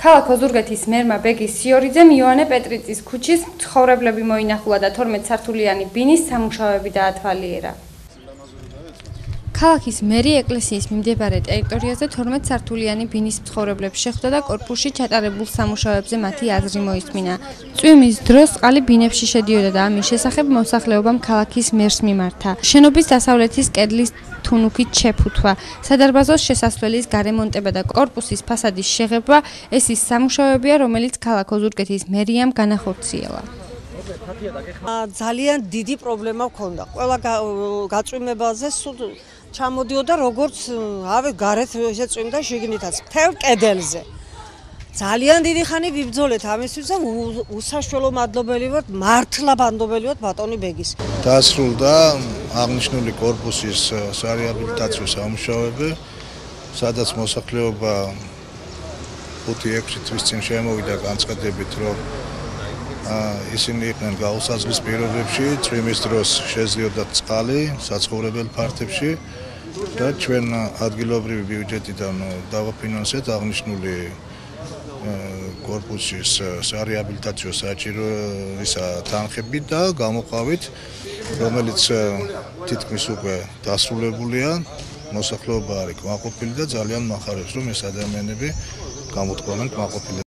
ქალაქ ოზურგეთის მერმა ბეგის სიორიძემ იოანე პეტრიწის ქუჩის მცხოვრებლები მოინახულა და 12 სართულიანი ბინის სამუშაოები დაათვალიერა. ქალაქის მერი ეკლესიის მიმდებარე ტერიტორიაზე 12 სართულიანი ბინის მცხოვრებლებს შეხვდა და კორპუსში ჩატარებულ სამუშაოებზე მათი აზრი მოისმინა. წვიმის დროს წყალი ბინებში შედიოდა და ამის შესახებ მოსახლეობამ ქალაქის მერს მიმართა. შენობის დასავლეთის კედლის თუნუქით შეფუთვა, სადარბაზოს შესასვლელის გარემონტება და კორპუსის ფასადის შეღებვა ეს ის სამუშაოებია, რომელიც ქალაქ ოზურგეთის მერიამ განახორციელა. ძალიან დიდი პრობლემა ჰქონდა. ყველა გაწვიმებაზე სულ ჩამოდიოდა როგორც გარეთ შეწვიმდა შიგნითაც მთელ კედელზე. ძალიან დიდი ხანი ვიბრძოლეთ ამისთვის და უსაშველო მადლობელი ვართ, მართლა მადლობელი ვართ ბატონი ბეგის. დასრულდა აღნიშნული კორპუსის სარეაბილიტაციო სამუშაოები, სადაც მოსახლეობა 5-6 თვის წინ შემოვიდა განცხადებით, რომ ისინი იყვნენ გაუსაზღვის პირობებში, წვიმის დროს შეძლიოდათ წყალი საცხოვრებელ ფართებში და ჩვენ ადგილობრივი ბიუჯეტიდან დავაფინანსეთ აღნიშნული კორპუსის სარეაბილიტაციო საჭიროებისა თანხები და გამოყავით, რომელიც თითქმის უკვე დასრულებულია. მოსახლეობა არის კმაყოფილი და ძალიან მახარებს, რომ ეს ადამიანები გამოთქვამენ კმაყოფილებას.